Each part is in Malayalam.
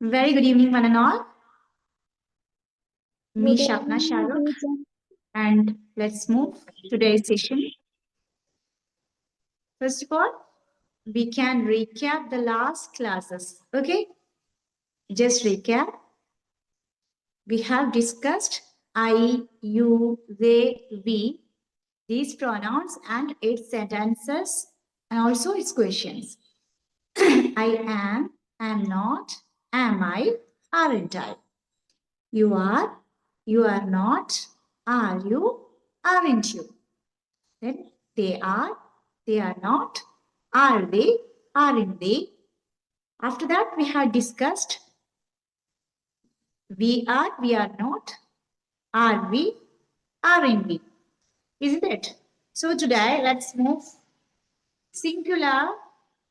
Very good evening, one and all. Me, Shapna Sharuk, and let's move today's session. First of all, we can recap the last classes. Okay, just recap. We have discussed I, you, they, we, these pronouns and its sentences, and also its questions. I am not, am I, aren't I? You are not, are you, aren't you? Then they are not, are they, aren't they? After that, we have discussed we are not, are we, aren't we? Isn't it? So today, let's move singular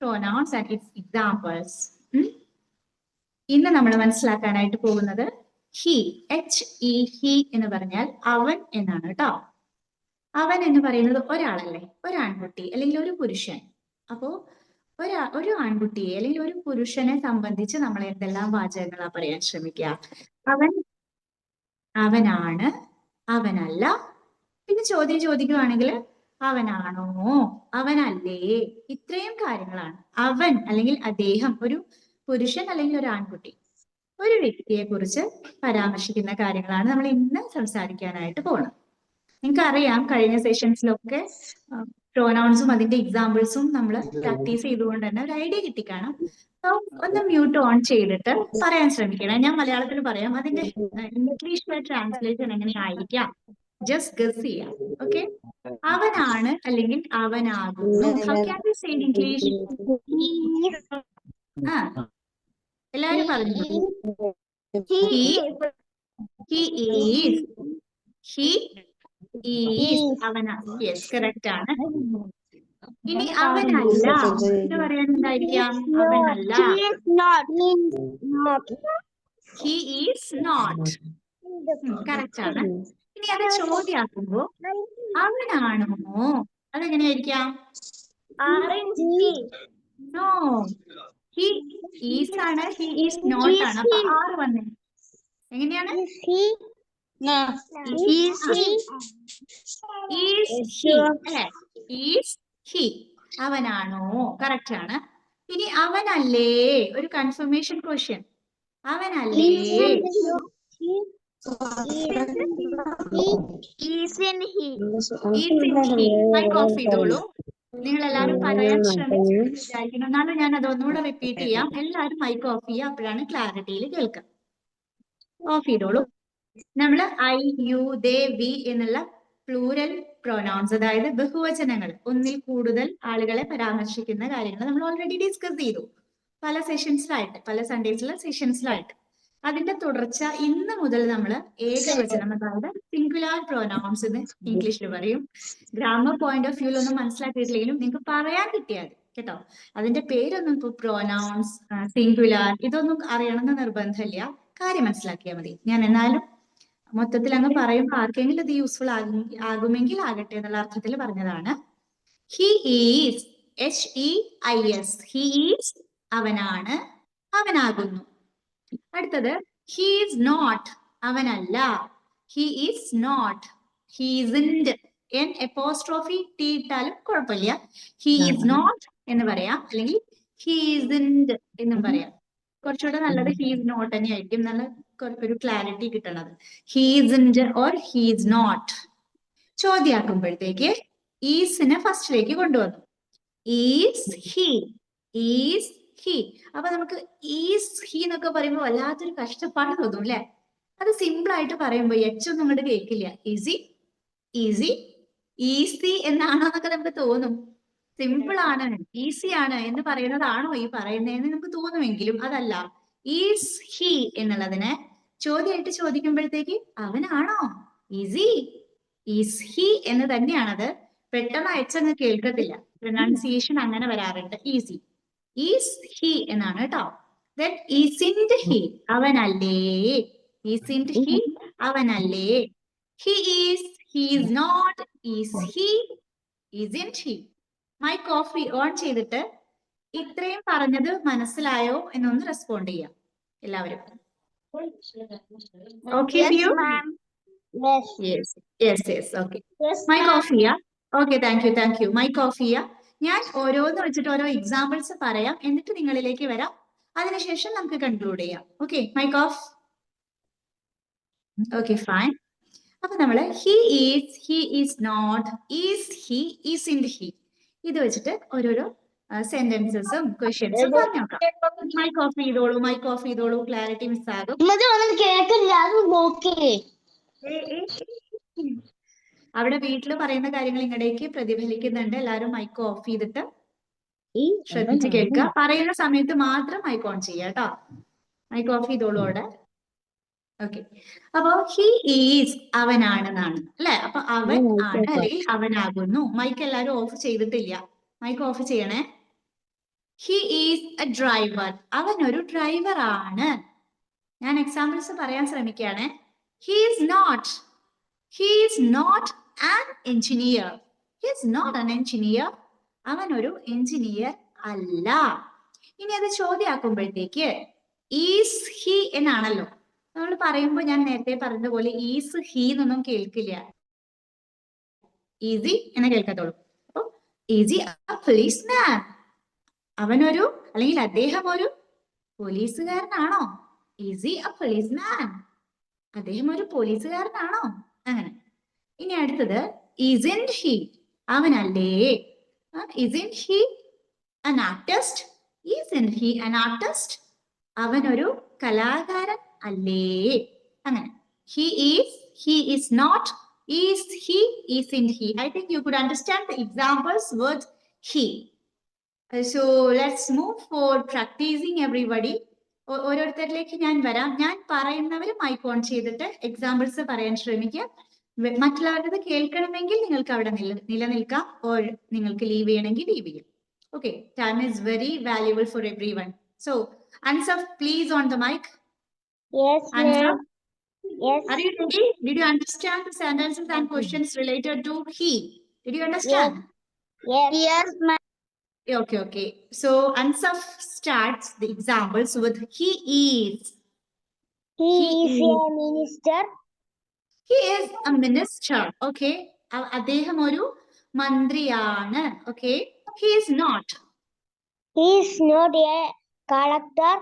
pronouns and its examples. ഇന്ന് നമ്മൾ മനസ്സിലാക്കാനായിട്ട് പോകുന്നത് ഹി, ഹി എന്ന് പറഞ്ഞാൽ അവൻ എന്നാണ് കേട്ടോ. അവൻ എന്ന് പറയുന്നത് ഒരാളല്ലേ, ഒരു ആൺകുട്ടി അല്ലെങ്കിൽ ഒരു പുരുഷൻ. അപ്പോ ഒരു ആൺകുട്ടിയെ അല്ലെങ്കിൽ ഒരു പുരുഷനെ സംബന്ധിച്ച് നമ്മൾ എന്തെല്ലാം വാചകങ്ങളാ പറയാൻ ശ്രമിക്കുക? അവനാണ്, അവനല്ല. പിന്നെ ചോദ്യം ചോദിക്കുകയാണെങ്കിൽ അവനാണോ, അവനല്ലേ, ഇത്രയും കാര്യങ്ങളാണ്. അവൻ അല്ലെങ്കിൽ അദ്ദേഹം ഒരു പുരുഷൻ അല്ലെങ്കിൽ ഒരു ആൺകുട്ടി, ഒരു വ്യക്തിയെ കുറിച്ച് പരാമർശിക്കുന്ന കാര്യങ്ങളാണ് നമ്മൾ ഇന്ന് സംസാരിക്കാനായിട്ട് പോകുന്നത്. നിങ്ങൾക്ക് അറിയാം, കഴിഞ്ഞ സെഷൻസിലൊക്കെ പ്രോനൗൺസും അതിന്റെ എക്സാമ്പിൾസും നമ്മൾ പ്രാക്ടീസ് ചെയ്തുകൊണ്ട് തന്നെ ഒരു ഐഡിയ കിട്ടിക്കാണും. ഒന്ന് മ്യൂട്ട് ഓൺ ചെയ്തിട്ട് പറയാൻ ശ്രമിക്കണം. ഞാൻ മലയാളത്തിൽ പറയാം, അതിന്റെ ഇംഗ്ലീഷിലെ ട്രാൻസ്ലേഷൻ എങ്ങനെയായിരിക്കാം ജസ്റ്റ് ഗസ് ചെയ്യാം. ഓക്കെ, അവനാണ് അല്ലെങ്കിൽ അവനാകുന്നു. How can we say in English? എല്ലാവരും പറഞ്ഞു. യെസ്, കറക്റ്റ് ആണ്. ഇനി അവനല്ല എന്ന് പറയാൻ എന്തായിരിക്കാം? അവനല്ല, ഹി ഈസ് നോട്ട്. കറക്റ്റ് ആണ്. ഇനി അത് ചോദ്യാക്കുമ്പോ അവനാണോ, അതെങ്ങനെയായിരിക്കാം? നോ, ഹി ഈസ് ആണ്, ഹി ഈസ് നോട്ട് ആണ്. അപ്പൊ ആറ് വന്നേ എങ്ങനെയാണ്? അവനാണോ? കറക്റ്റ് ആണ്. ഇനി അവനല്ലേ, ഒരു കൺഫർമേഷൻ ക്വസ്റ്റ്യൻ. അവനല്ലേ? മൈക്ക് ഓഫ് ചെയ്തോളൂ. നിങ്ങൾ എല്ലാവരും പറയാൻ ശ്രമിച്ചു വിചാരിക്കണം. എന്നാലും ഞാൻ അതൊന്നുകൂടെ റിപ്പീറ്റ് ചെയ്യാം. എല്ലാവരും മൈക്ക് ഓഫ് ചെയ്യുക, അപ്പോഴാണ് ക്ലാരിറ്റിയിൽ കേൾക്കാം. ഓഫ് ചെയ്തോളൂ. നമ്മൾ ഐ, യു, ദേ, വി എന്നുള്ള പ്ലൂരൽ പ്രൊനൗൺസ്, അതായത് ബഹുവചനങ്ങൾ, ഒന്നിൽ കൂടുതൽ ആളുകളെ പരാമർശിക്കുന്ന കാര്യങ്ങൾ നമ്മൾ ഓൾറെഡി ഡിസ്കസ് ചെയ്തു പല സെഷൻസിലായിട്ട്, പല സൺഡേസിലെ സെഷൻസിലായിട്ട്. അതിന്റെ തുടർച്ച ഇന്ന് മുതൽ നമ്മൾ ഏകവചനം, അതായത് സിംഗുലാർ പ്രൊനൗൺസ് എന്ന് ഇംഗ്ലീഷിൽ പറയും. ഗ്രാമർ പോയിന്റ് ഓഫ് വ്യൂവിൽ ഒന്നും മനസ്സിലാക്കിയിട്ടില്ലെങ്കിലും നിങ്ങൾക്ക് പറയാൻ കിട്ടിയാൽ കേട്ടോ. അതിന്റെ പേരൊന്നും ഇപ്പൊ പ്രൊനൗൺസ്, സിംഗുലാർ ഇതൊന്നും അറിയണമെന്ന് നിർബന്ധമില്ല, കാര്യം മനസ്സിലാക്കിയാൽ മതി. ഞാൻ എന്നാലും മൊത്തത്തിൽ അങ്ങ് പറയുമ്പോൾ ആർക്കെങ്കിലും ഇത് യൂസ്ഫുൾ ആകുമെങ്കിൽ ആകട്ടെ എന്നുള്ള അർത്ഥത്തിൽ പറഞ്ഞതാണ്. He is, HEIS, he is അവനാണ്, അവനാകുന്നു. അടുത്തത് ഹി ഈസ് നോട്ട്, അവനല്ല, he is not. He isn't, N apostrophe T ഇട്ടാലും കുഴപ്പമില്ല. ഹി ഈസ് നോട്ട് എന്ന് പറയാം, അല്ലെങ്കിൽ ഹി ഈസിന്റ് എന്നും പറയാം. കുറച്ചുകൂടെ നല്ലത് ഹി ഈസ് നോട്ട് തന്നെയായിരിക്കും, നല്ല ഒരു ക്ലാരിറ്റി കിട്ടണത്. He isn't or he is not. ചോദ്യാക്കുമ്പോഴത്തേക്ക് ഈസിനെ ഫസ്റ്റിലേക്ക് കൊണ്ടുവന്നു. Is he, is he. അപ്പൊ നമുക്ക് ഈസ് ഹി എന്നൊക്കെ പറയുമ്പോൾ വല്ലാത്തൊരു കഷ്ടപ്പാട് തോന്നും അല്ലെ? അത് സിമ്പിൾ ആയിട്ട് പറയുമ്പോൾ ഒന്നും അങ്ങോട്ട് കേൾക്കില്ല. ഈസി, ഈസി, ഈസി എന്നാണോ എന്നൊക്കെ നമുക്ക് തോന്നും. സിമ്പിൾ ആണ്, ഈസി ആണ് എന്ന് പറയുന്നതാണോ ഈ പറയുന്നതെന്ന് നമുക്ക് തോന്നുമെങ്കിലും അതല്ല. ഈസ് ഹി എന്നുള്ളതിനെ ചോദ്യമായിട്ട് ചോദിക്കുമ്പോഴത്തേക്ക് അവനാണോ, ഈസി, ഈസ് ഹി എന്ന് തന്നെയാണത്. പെട്ടെന്ന് അയച്ചങ്ങ് കേൾക്കത്തില്ല, പ്രൊനൗൺസിയേഷൻ അങ്ങനെ വരാറുണ്ട്. ഈസി, ഈസ് ഹി എന്നാണ് കേട്ടോ. ദെൻ ഈസിന്റ് ഹി, അവനല്ലേ, ഈസിന്റ് ഹി, അവനല്ലേ. He is, he is not, is he, isn't he. Mic off on ചെയ്തിട്ട് ഇത്രയും പറഞ്ഞത് മനസ്സിലായോ എന്നൊന്ന് റെസ്പോണ്ട് ചെയ്യാം. എല്ലാവരും? Okay, you? Yes, yes, yes. Okay. My coffee, yeah? Okay, thank you. My coffee, yeah? ഞാൻ ഓരോന്ന് വെച്ചിട്ട് ഓരോ എക്സാമ്പിൾസ് പറയാം, എന്നിട്ട് നിങ്ങളിലേക്ക് വരാം. അതിനുശേഷം നമുക്ക് കൺക്ലൂഡ് ചെയ്യാം. Okay, mic off. Okay, fine. അപ്പൊ നമ്മള് he is not, is he, isn't he, ഇത് വെച്ചിട്ട് ഓരോരോ സെന്റൻസസും ക്വസ്റ്റ്യൻസും പറഞ്ഞു നോക്കാം. മൈക്ക് ഓഫ് ചെയ്തോളൂ, ക്ലാരിറ്റി മിസ് ആകും. അവിടെ വീട്ടിൽ പറയുന്ന കാര്യങ്ങൾ ഇങ്ങടേക്ക് പ്രതിഫലിക്കുന്നുണ്ട്. എല്ലാരും മൈക്ക് ഓഫ് ചെയ്തിട്ട് ശ്രദ്ധിച്ച് കേൾക്കുക. പറയുന്ന സമയത്ത് മാത്രം മൈക്ക് ഓൺ ചെയ്യുക കേട്ടോ. മൈക്ക് ഓഫ് ചെയ്തോളൂ അവിടെ. ഓക്കെ, അപ്പൊ ഹി ഈസ് അവനാണെന്നാണ് അല്ലെ. അപ്പൊ അവൻ ആണ് അല്ലെങ്കിൽ അവനാകുന്നു. മൈക്ക് എല്ലാരും ഓഫ് ചെയ്തിട്ടില്ല, മൈക്ക് ഓഫ് ചെയ്യണേ. ഹി ഈസ് എ ഡ്രൈവർ, അവൻ ഒരു ഡ്രൈവർ ആണ്. ഞാൻ എക്സാമ്പിൾസ് പറയാൻ ശ്രമിക്കുകയാണ്. He is not an engineer. He is not an engineer. അവൻ ഒരു എഞ്ചിനീയർ അല്ല. ഇനി അത് ചോദ്യമാക്കുമ്പോഴത്തേക്ക് ഈസ് ഹി എന്നാണല്ലോ നമ്മൾ പറയുമ്പോൾ. ഞാൻ നേരത്തെ പറഞ്ഞതുപോലെ ഈസ് ഹി എന്നൊന്നും കേൾക്കില്ല, ഈസി എന്ന് കേൾക്കത്തുള്ളൂ. അപ്പൊ ഈസി a policeman, അവനൊരു അല്ലെങ്കിൽ അദ്ദേഹം ഒരു പോലീസുകാരനാണോ? ഈസി a policeman, അദ്ദേഹം ഒരു പോലീസുകാരനാണോ? അങ്ങനെ. ഇനി അടുത്തത് isn't he, അവനല്ലേ? isn't he an artist? isn't he an artist, അവനൊരു കലാകാരൻ അല്ലേ? അങ്ങനെ. he is not, is he, isn't he. I think you could understand the examples with he. So let's move for practicing everybody. ഓരോരുത്തരിലേക്ക് ഞാൻ വരാം. ഞാൻ പറയുന്നവർ മൈക്ക് ഓൺ ചെയ്തിട്ട് എക്സാമ്പിൾസ് പറയാൻ ശ്രമിക്കുക. മറ്റുള്ളവരത് കേൾക്കണമെങ്കിൽ നിങ്ങൾക്ക് അവിടെ നിലനിൽക്കാം, ഓർ നിങ്ങൾക്ക് ലീവ് ചെയ്യണമെങ്കിൽ ലീവ് ചെയ്യാം. Okay, time is very valuable for everyone. So, Ansaf, please on the mic. Yes, Ansaf, yes. are you ready? Did you understand the sentences and questions related to he? Did you understand? Yes, ma'am. Okay. So, Ansaf starts the examples with he is. He is a minister. He is a minister. Okay. അദ്ദേഹം ഒരു മന്ത്രിയാണ്. Okay. He is not. He is not a collector.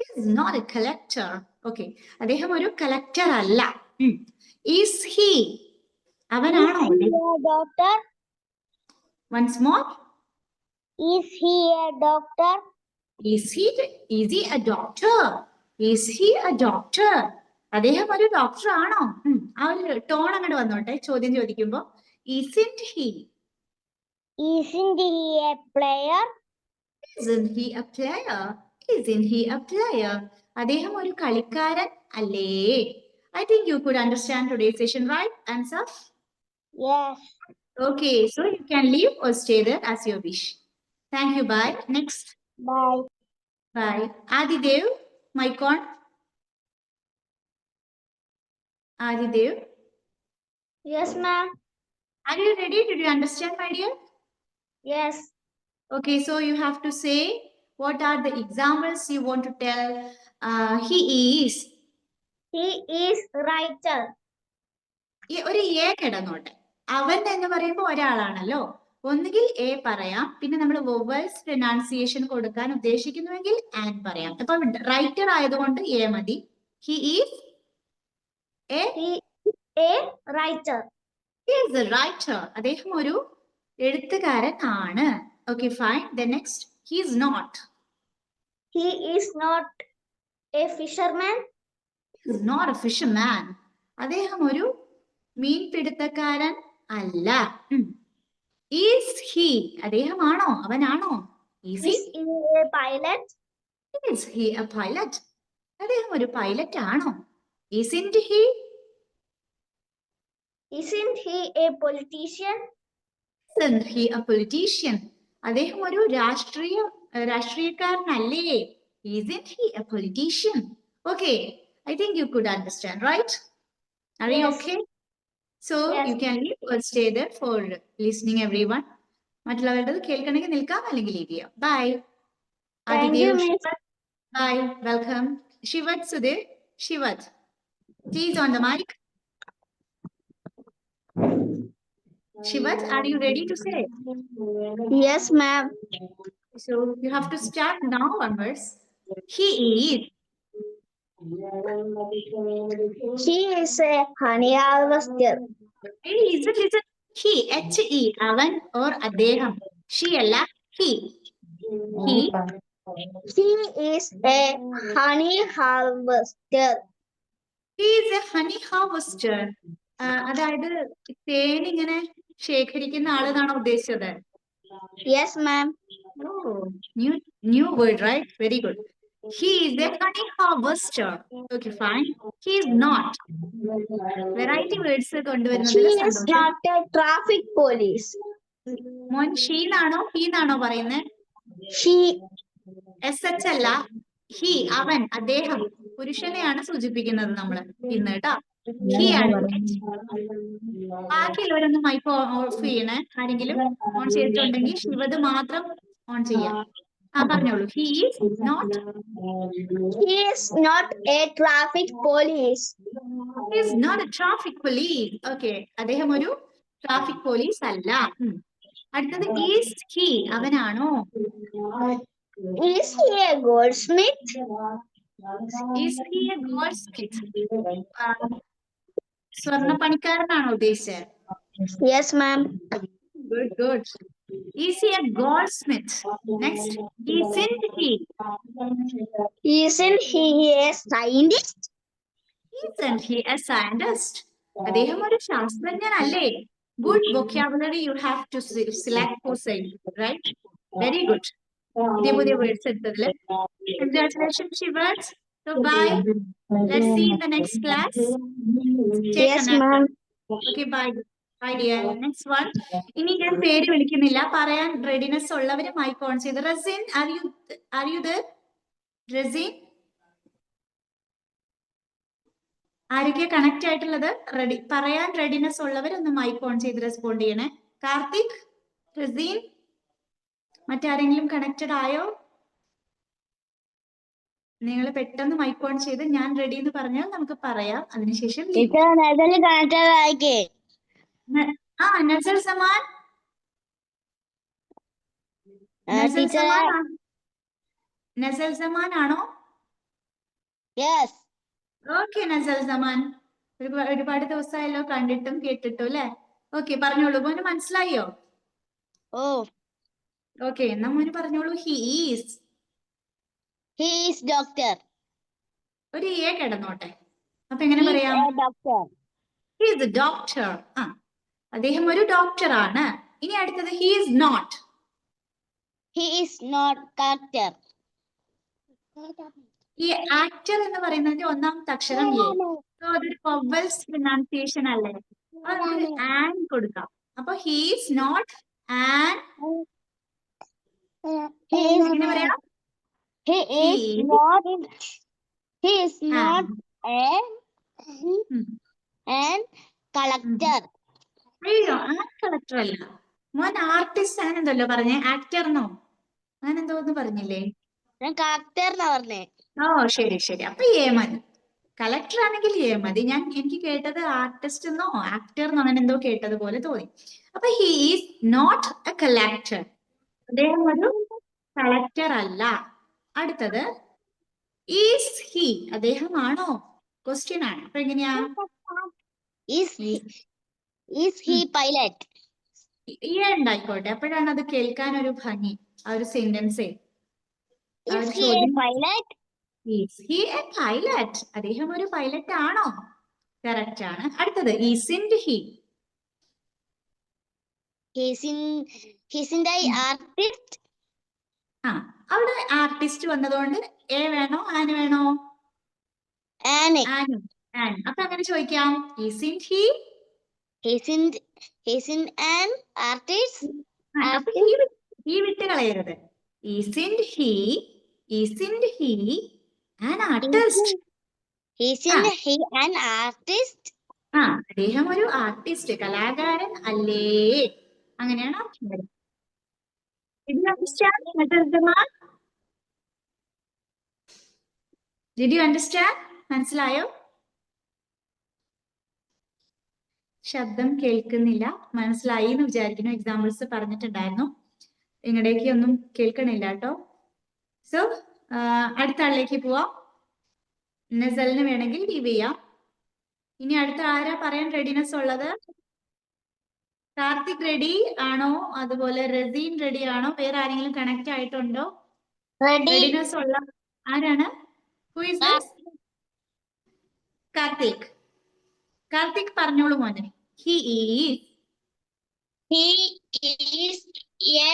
He is not a collector. Okay. അദ്ദേഹം ഒരു കളക്ടർ അല്ല. Is he? അവനാണോ? Is he a doctor? Once more. Is he a doctor? Is he a doctor? Is he a doctor? അദ്ദേഹം ഒരു ഡോക്ടർ ആണോ? ആ ഒരു ടോൺ അങ്ങോട്ട് വന്നോട്ടെ ചോദ്യം ചോദിക്കുമ്പോ. Isn't he? Isn't he a player? Isn't he a player? Isn't he a player? അദ്ദേഹം ഒരു കളിക്കാരൻ അല്ലേ? I think you could understand today's session, right, Ansaf? Yes. Okay, so you can leave or stay there as you wish. Thank you. Bye. Next. Bye. Bye. Adidev, mic on. Adidev. Yes, ma'am. Are you ready? Did you understand, my dear? Yes. Okay, so you have to say what are the examples you want to tell. He is. He is writer. ഒരു എ കിടന്നോട്ടെ. അവൻ എന്ന് പറയുമ്പോൾ ഒരാളാണല്ലോ. ഒന്നുകിൽ എ പറയാം, പിന്നെ നമ്മൾ വൊവൽസ് പ്രൊനൗൺസിയേഷൻ കൊടുക്കാൻ ഉദ്ദേശിക്കുന്നുവെങ്കിൽ ആൻ പറയാം. അപ്പൊ റൈറ്റർ ആയതുകൊണ്ട് എ മതി. He is a writer. He is a writer. അദ്ദേഹം ഒരു എഴുത്തുകാരൻ ആണ്. Okay, fine. Then next, he is not. He is not a fisherman. He is not a fisherman. അദ്ദേഹം ഒരു മീൻപിടുത്തക്കാരൻ അല്ല. Is he? അദ്ദേഹമാണോ? അവനാണോ? Is he a pilot? Is he a pilot? അദ്ദേഹം ഒരു പൈലറ്റ് ആണോ? Isn't he? Isn't he a politician? Isn't he a politician? അദ്ദേഹം ഒരു രാഷ്ട്രീയക്കാരനല്ലേ? Isn't he a politician? Okay, I think you could understand, right? Are you okay? So yes. You can leave or stay there for listening, everyone. മറ്റുള്ളവരുടെ കേൾക്കണമെങ്കിൽ നിൽക്കാം അല്ലെങ്കിൽ ലീവ് ചെയ്യാം. Bye. Thank you, miss. Bye. Welcome. Shivat Sudhir. Shivat. Please on the mic. Shivat, are you ready to say? Yes, ma'am. So you have to start now onwards. He is. She is a honey harvester. Hey, listen. He, H-E, avan or അദ്ദേഹം. She അല്ല, he. He He is a honey harvester. is a honey harvester. അതായത് തേൻ ഇങ്ങനെ ശേഖരിക്കുന്ന ആളെന്നാണോ ഉദ്ദേശിച്ചത്? Yes, ma'am. Oh, new word, right? Very good. He is a honey harvester. Okay, fine. He is not. Variety words She കൊണ്ടുവരുന്നതിൽ is സന്തോഷം. not a traffic police. മോൻ she എന്നാണോ he എന്നാണോ പറയുന്നത്? She SH അല്ല, he, അവൻ, അദ്ദേഹം, പുരുഷനെയാണ് സൂചിപ്പിക്കുന്നത് നമ്മള് ഇന്ന് കേട്ടോ. He ആണ്. ബാക്കിയുള്ളവരൊന്നും മൈക്ക് ഓഫ് ചെയ്യണേ. ആരെങ്കിലും ഓൺ ചെയ്തിട്ടുണ്ടെങ്കിൽ ശിവത് മാത്രം ഓൺ ചെയ്യാം. പറഞ്ഞോളൂ. He is not. He is not a traffic police. He is not a traffic police. Okay. അദ്ദേഹം ഒരു ട്രാഫിക് പോലീസ് അല്ല. അടുത്തത് is he, അവനാണോ? Is he a goldsmith? Is he a goldsmith? സ്വർണ്ണ പണിക്കാരനാണോ ഉദ്ദേശിച്ചത്? Yes, ma'am. Good. Is he a goldsmith? Next, isn't he? Isn't he a scientist? Isn't he a scientist? അദ്ദേഹം ഒരു ശാസ്ത്രജ്ഞനല്ലേ? Good vocabulary you have to select for saying, right? Very good. പുതിയ words എടുത്തതില്. Congratulations, Shivers. So bye. Let's see in the next class. Yes, ma'am. Okay, bye. Bye, dear. Next one. ഇനി ഞാൻ പേര് വിളിക്കുന്നില്ല. പറയാൻ റെഡിനെസ് ഉള്ളവര് മൈക്ക് ഓൺ ചെയ്ത്. റസിൻ, are you there? റസിൻ, ആരൊക്കെ കണക്ട് ആയിട്ടുള്ളത്? റെഡി, പറയാൻ റെഡിനെസ് ഉള്ളവർ ഒന്ന് മൈക്ക് ഓൺ ചെയ്ത് റെസ്പോണ്ട് ചെയ്യണേ. കാർത്തിക്, റസീൻ, മറ്റാരെങ്കിലും കണക്റ്റഡ് ആയോ? നിങ്ങൾ പെട്ടെന്ന് മൈക്ക് ഓൺ ചെയ്ത് ഞാൻ റെഡി എന്ന് പറഞ്ഞാൽ നമുക്ക് പറയാം. അതിനുശേഷം നസൽ സമാൻ, നസൽ സമാൻ ആണോ? Yes. ഓക്കെ നസൽ സമാൻ, ഒരുപാട് ദിവസമായല്ലോ കണ്ടിട്ടും കേട്ടിട്ടും അല്ലെ? ഓക്കെ, പറഞ്ഞോളൂ. മോന് മനസ്സിലായോ? ഓക്കെ, എന്നാ മോന് പറഞ്ഞോളൂ. He is doctor. ഒരു എ കിടന്നോട്ടെ. അപ്പൊ എങ്ങനെ പറയാം? He is a doctor. അദ്ദേഹം ഒരു ഡോക്ടർ ആണ്. ഇനി അടുത്തത് he is not. He is not actor. ഈ ആക്ടർ എന്ന് പറയുന്നതിന്റെ ഒന്നാമത്തെ അക്ഷരം എ. സോ അതൊരു വവൽസ് പ്രൊനൗൺസിയേഷൻ അല്ലേ? നമുക്ക് ആൻ കൊടുക്കാം. അപ്പൊ he is not an. എങ്ങനെ പറയാം? He is not an collector. അയ്യോ, ആൻ കളക്ടർ അല്ല മോൻ. ആർട്ടിസ്റ്റ് അങ്ങനെ എന്തല്ലോ പറഞ്ഞേ? ആക്ടർന്നോ അങ്ങനെ എന്തോ ഒന്ന് പറഞ്ഞില്ലേ? ഓ ശരി. അപ്പൊ എ മതി. കളക്ടർ ആണെങ്കിൽ എ മതി. എനിക്ക് കേട്ടത് ആർട്ടിസ്റ്റ് എന്നോ ആക്ടർ എന്നോ അങ്ങനെ എന്തോ കേട്ടത് പോലെ തോന്നി. അപ്പൊ he is not a collector. അദ്ദേഹം ഒരു കളക്ടർ അല്ല. അടുത്തത് is he, അദ്ദേഹമാണോ? ക്വസ്റ്റ്യൻ ആണ്. അപ്പൊ എങ്ങനെയാ? Is he pilot? ഉണ്ടായിക്കോട്ടെ. അപ്പോഴാണ് അത് കേൾക്കാൻ ഒരു ഭംഗി. ആ ഒരു സെന്റൻസേ. Is he a pilot? Is he a pilot? അദ്ദേഹം ഒരു പൈലറ്റ് ആണോ? കറക്റ്റ് ആണ്. അടുത്തത് isn't he? Isn't he artist? അവിടെ ആർട്ടിസ്റ്റ് വന്നതുകൊണ്ട് എ വേണോ ആൻ വേണോ? ആൻ. അപ്പൊ അങ്ങനെ ചോദിക്കാം. isn't he? Isn't an artist? അപ്പൊ he വിട്ട് കളയരുത്. isn't he an artist? Isn't he an artist? അദ്ദേഹം ഒരു ആർട്ടിസ്റ്റ്, കലാകാരൻ അല്ലേ? അങ്ങനെയാണ് അർത്ഥം വരുന്നത്. Did you understand? മനസ്സിലായോ? ശബ്ദം കേൾക്കുന്നില്ല. മനസ്സിലായി എന്ന് വിചാരിക്കുന്നു. എക്സാമ്പിൾസ് പറഞ്ഞിട്ടുണ്ടായിരുന്നു. നിങ്ങളുടേക്ക് ഒന്നും കേൾക്കണില്ല കേട്ടോ. സോ അടുത്ത ആളിലേക്ക് പോവാം. നസലിന് വേണമെങ്കിൽ ലീവ് ചെയ്യാം. ഇനി അടുത്ത ആരാ പറയാൻ റെഡിനെസ് ഉള്ളത്? കാർത്തിക് റെഡി ആണോ? അതുപോലെ റസീൻ റെഡി ആണോ? വേറെ ആരെങ്കിലും കണക്ട് ആയിട്ടുണ്ടോ? Ready. റെഡിനെസ് ഉള്ള ആരാണ്? Who is this? Karthik. Karthik പറഞ്ഞോളൂ മോനെ. He is a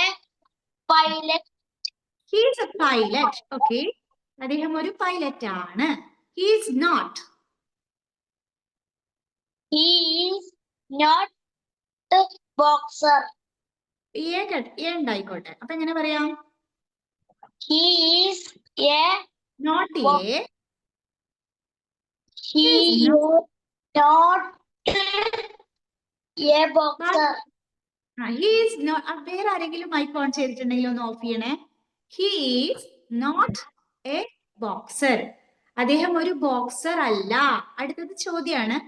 pilot. He is a pilot. Okay. അദ്ദേഹം ഒരു പൈലറ്റ് ആണ്. He is not. He is not a boxer. ഉണ്ടായിക്കോട്ടെ. അപ്പൊ എങ്ങനെ പറയാം? He is a Not a. he is not a boxer. He is not. വേറെ ആരെങ്കിലും മൈക്ക് ഓൺ ചെയ്തിട്ടുണ്ടെങ്കിൽ ഒന്ന് ഓഫ് ചെയ്യണേ. He is not a boxer. അദ്ദേഹം ഒരു ബോക്സർ അല്ല. അടുത്തത് ചോദ്യമാണ്.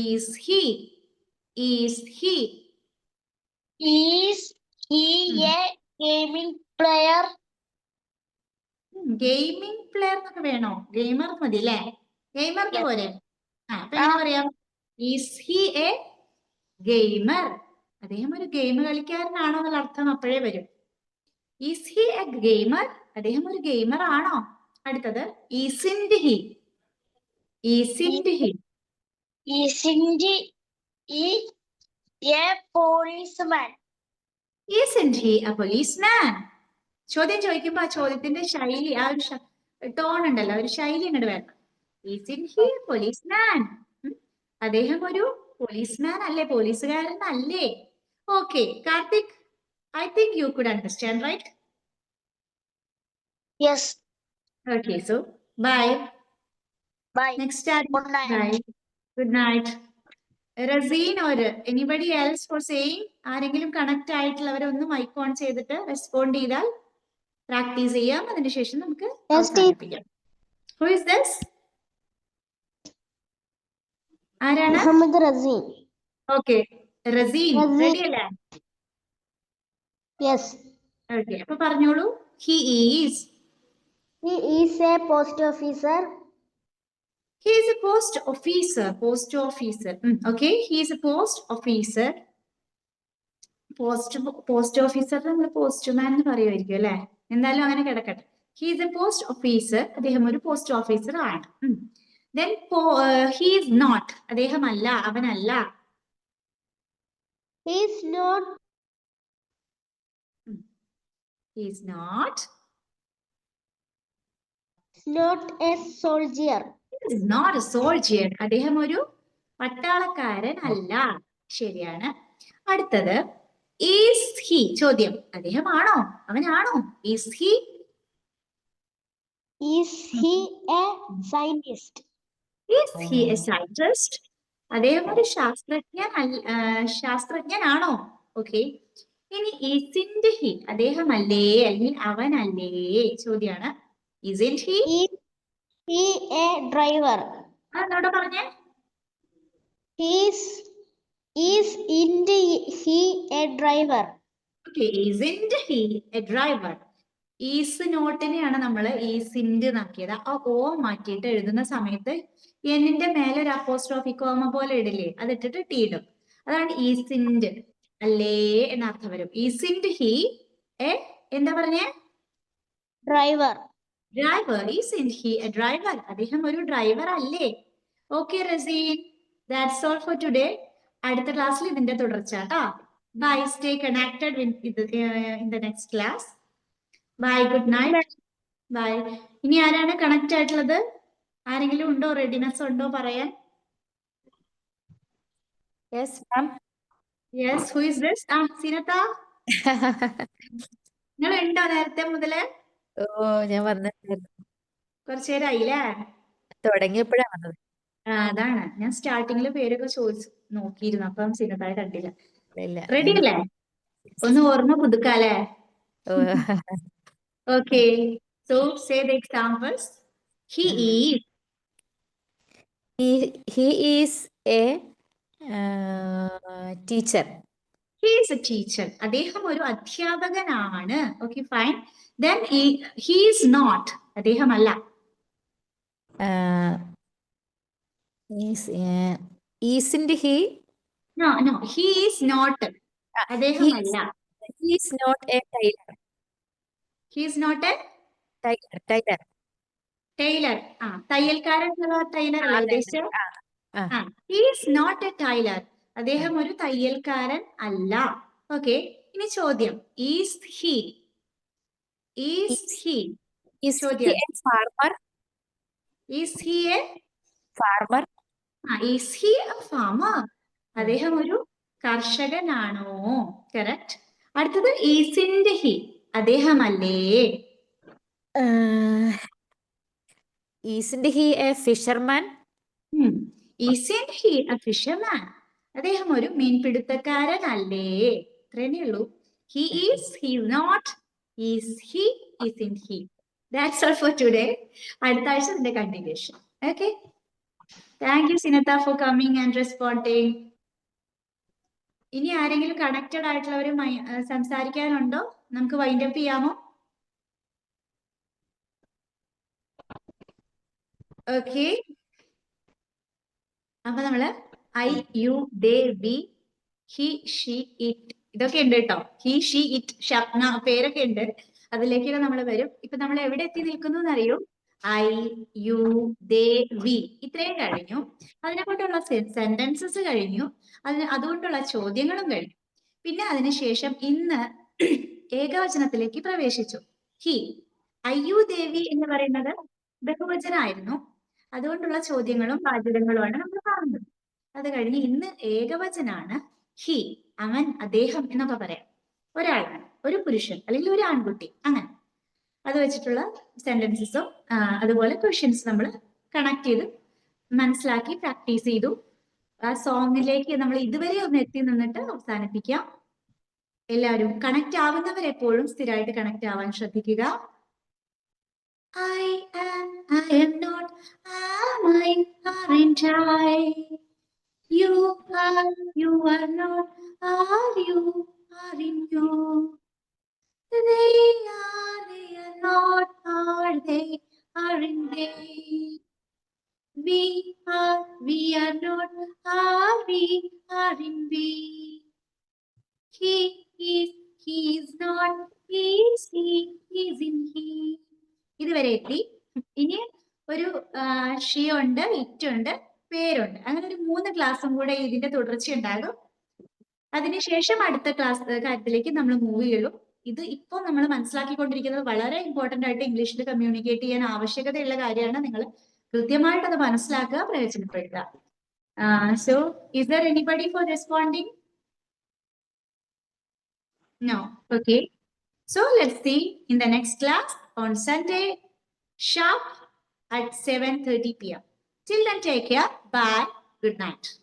Is he? Is he? Is he a gaming player? Gaming player എന്നൊക്കെ വേണോ? ഗെയിമർ മതി അല്ലേ? ഗെയിമർ പോരെ? അപ്പൊ എങ്ങനെ പറയാം? Is he a gamer? അദ്ദേഹം ഒരു ഗെയിം കളിക്കാരനാണോ എന്നുള്ള അർത്ഥം അപ്പോഴേ വരും. Is he a gamer? അദ്ദേഹം ഒരു ഗെയിമർ ആണോ? അടുത്തത് isn't he? Isn't he? Isn't he a policeman? Isn't he a policeman? ചോദ്യം ചോദിക്കുമ്പോ ആ ചോദ്യത്തിന്റെ ശൈലി, ആ ഒരു ടോൺ ഉണ്ടല്ലോ, ഒരു ശൈലി ഇങ്ങോട്ട് വേണം. Isn't he a policeman? അദ്ദേഹം ഒരു പോലീസ്മാൻ അല്ലേ? പോലീസുകാരൻ അല്ലേ? Okay Karthik, I think you could understand, right? Yes. Okay, so bye. Bye. Next time. Good night. Bye. Good night. Razeen or anybody else for saying? ആരെങ്കിലും കണക്ട് ആയിട്ടുള്ളവരെ ഒന്ന് മൈക്ക് ഓൺ ചെയ്തിട്ട് റെസ്പോണ്ട് ചെയ്താൽ പ്രാക്ടീസ് ചെയ്യാം. അതിനുശേഷം നമുക്ക് അവസാനിപ്പിക്കാം. Who is this? ആരാണ്? മുഹമ്മദ് റസീൻ. ഓക്കെ റസീൻ റെഡി അല്ലേ? യെസ്. ഓക്കെ അപ്പൊ പറഞ്ഞോളൂ. He is a post officer. He is a post officer. Post officer. Okay. He is a post officer. Post officer നമ്മൾ പോസ്റ്റ്മാൻ എന്ന് പറയുമായിരിക്കും അല്ലെ? എന്തായാലും അങ്ങനെ കിടക്കട്ടെ. He is a post officer. അദ്ദേഹം ഒരു പോസ്റ്റ് ഓഫീസർ ആണ്. Then he is not. അദ്ദേഹം അല്ല, അവനല്ല. He is not. He is not. Not a soldier. He is not a soldier. അദ്ദേഹം ഒരു പട്ടാളക്കാരൻ അല്ല. ശരിയാണ്. അടുത്തത് is he. ചോദ്യം, അദ്ദേഹമാണോ, അവനാണോ? Is he? Is he a scientist? Is he a scientist? അദ്ദേഹം ഒരു ശാസ്ത്രജ്ഞനാണോ? ഓക്കെ. ഇനി isn't he. അദ്ദേഹമല്ലേ അല്ലെങ്കിൽ അവനല്ലേ? ചോദ്യമാണ്. Isn't he? Is he a driver? അതെന്നോട് പറഞ്ഞേ. Isn't he a driver? Okay, isn't he a driver? Is നോട്ടിനെയാണ് നമ്മൾ ഈസിന്റ് എന്നാക്കിയത്. ആ ഓ മാറ്റിയിട്ട് എഴുതുന്ന സമയത്ത് എന്നിന്റെ മേലെ ഒരു അപ്പോസ്ട്രോഫി കോമ പോലെ ഇടില്ലേ, അതിട്ടിട്ട് ടി ഇടും. അതാണ് ഈസിന്റ്. അല്ലേ എന്നർത്ഥം വരും. ഈസിന്റ് ഹി എ എന്താ പറഞ്ഞേ? Driver. Driver. Isn't he a driver. അദ്ദേഹം ഒരു ഡ്രൈവർ അല്ലേ? Okay Raseen, that's all for today. അടുത്ത ക്ലാസ്സിൽ ഇതിന്റെ തുടർച്ചാട്ടാ. Bye, stay connected in the next class. Bye, good night. Bye. ഇനി ആരാണ് കണക്ട് ആയിട്ടുള്ളത്? ആരെങ്കിലും ഉണ്ടോ? റെഡിനെസ് ഉണ്ടോ പറയാൻ? Yes ma'am. Yes, who is this? സീനത്ത, നിങ്ങൾ ഉണ്ടോ നേരത്തെ മുതല്? ഓ, ഞാൻ വന്നിട്ടായിരുന്നു. കുറച്ചു നേരമായില്ലേ? തുടങ്ങിയപ്പോഴാണ് വന്നത്. അതാണ് ഞാൻ സ്റ്റാർട്ടിങ്ങില് പേരൊക്കെ ചോദിച്ചു നോക്കിയിരുന്നു, അപ്പം സീനത്തായ കണ്ടില്ല. ഇല്ല. റെഡി അല്ലേ? ഒന്ന് ഓർമ്മ പുതുക്കാലേ? Oh, okay, so say the examples. He is. He is a teacher. He is a teacher. അദ്ദേഹം ഒരു അധ്യാപകനാണ്. Okay, fine. Then he is not. അദ്ദേഹമല്ല. Isn't he? No, he is not. അദ്ദേഹമല്ല. He is not a tailor. He is not a Tailor. tailor. തയ്യൽക്കാരൻ എന്നുള്ള ടൈലർ അല്ലേ ഉദ്ദേശിച്ചത്? He is not a tailor. അദ്ദേഹം ഒരു തയ്യൽക്കാരൻ അല്ല. ഓക്കെ, ഇനി ചോദ്യം, is he? Is ചോദ്യം. he a farmer? Is he a Farmer. is he a farmer? അദ്ദേഹം ഒരു കർഷകനാണോ? കറക്റ്റ്. അടുത്തത് isn't he? അദ്ദേഹമല്ലേ? Isn't he a fisherman? Isn't he a fisherman? അദ്ദേഹം ഒരു മീൻപിടുത്തക്കാരനല്ലേ? ഇത്രയേ ഉള്ളൂ. He is, he is not, is he, isn't he. That's all for today. അടുത്ത ആഴ്ച ഇതിന്റെ continuation. Okay. Thank you, Sinatha, for coming and responding. ഇനി ആരെങ്കിലും കണക്റ്റഡ് ആയിട്ടുള്ളവർ സംസാരിക്കാനുണ്ടോ? നമുക്ക് വൈൻഡ് അപ്പ് ചെയ്യാമോ? ഓക്കെ, അപ്പൊ നമ്മള് I, you, they, we, he, she, it ഇതൊക്കെ ഉണ്ട് കേട്ടോ. He, she, it, ഷപ്ന പേരൊക്കെ ഉണ്ട്. അതിലേക്കൊക്കെ നമ്മൾ വരും. ഇപ്പൊ നമ്മൾ എവിടെ എത്തി നിൽക്കുന്നു എന്നറിയോ? I, you, they, we ഇത്രയും കഴിഞ്ഞു. അതിനെ കൊണ്ടുള്ള സെന്റൻസസ് കഴിഞ്ഞു. അതുകൊണ്ടുള്ള ചോദ്യങ്ങളും കഴിഞ്ഞു. പിന്നെ അതിനുശേഷം ഇന്ന് ഏകവചനത്തിലേക്ക് പ്രവേശിച്ചു. ഹി, അയ്യു ദേവി എന്ന് പറയുന്നത് ബഹുവചനായിരുന്നു. അതുകൊണ്ടുള്ള ചോദ്യങ്ങളും വാചകങ്ങളുമാണ് നമ്മൾ കാണുന്നത്. അത് കഴിഞ്ഞ് ഇന്ന് ഏകവചനാണ്. ഹി, അവൻ, അദ്ദേഹം എന്നൊക്കെ പറയാം. ഒരാളാണ്, ഒരു പുരുഷൻ അല്ലെങ്കിൽ ഒരു ആൺകുട്ടി, അങ്ങനെ അത് വെച്ചിട്ടുള്ള സെന്റൻസസും അതുപോലെ ക്വസ്റ്റ്യൻസ് നമ്മൾ കണക്ട് ചെയ്ത് മനസ്സിലാക്കി പ്രാക്ടീസ് ചെയ്തു. ആ സോങ്ങിലേക്ക് നമ്മൾ ഇതുവരെ ഒന്ന് എത്തി നിന്നിട്ട് അവസാനിപ്പിക്കാം. എല്ലാവരും കണക്ട് ആവുന്നവരെപ്പോഴും സ്ഥിരമായിട്ട് കണക്ട് ആവാൻ ശ്രദ്ധിക്കുക. I am not, am I, aren't I? You are not, are you, aren't you? They are not, are they, aren't they? We are not, are we, aren't we? He is not, is he, isn't he? ഇതുവരെ എത്തി. ഇനി ഒരു ഷീ ഉണ്ട്, ഇറ്റ് ഉണ്ട്, പേരുണ്ട്. അങ്ങനെ ഒരു 3 ക്ലാസ്സും കൂടെ ഇതിന്റെ തുടർച്ചയുണ്ടാകും. അതിനുശേഷം അടുത്ത കാര്യത്തിലേക്ക് നമ്മൾ മൂവ് ചെയ്യുള്ളൂ. ഇത് ഇപ്പോൾ നമ്മൾ മനസ്സിലാക്കിക്കൊണ്ടിരിക്കുന്നത് വളരെ ഇമ്പോർട്ടന്റ് ആയിട്ട് ഇംഗ്ലീഷിൽ കമ്മ്യൂണിക്കേറ്റ് ചെയ്യാൻ ആവശ്യകതയുള്ള കാര്യമാണ്. നിങ്ങൾ കൃത്യമായിട്ട് അത് മനസ്സിലാക്കുക, പ്രയോജനപ്പെടുത്തുക. So is there anybody for responding? No. Okay. So let's see in the next class on Sunday sharp at 7:30 p.m. Till then, take care. Bye. Good night.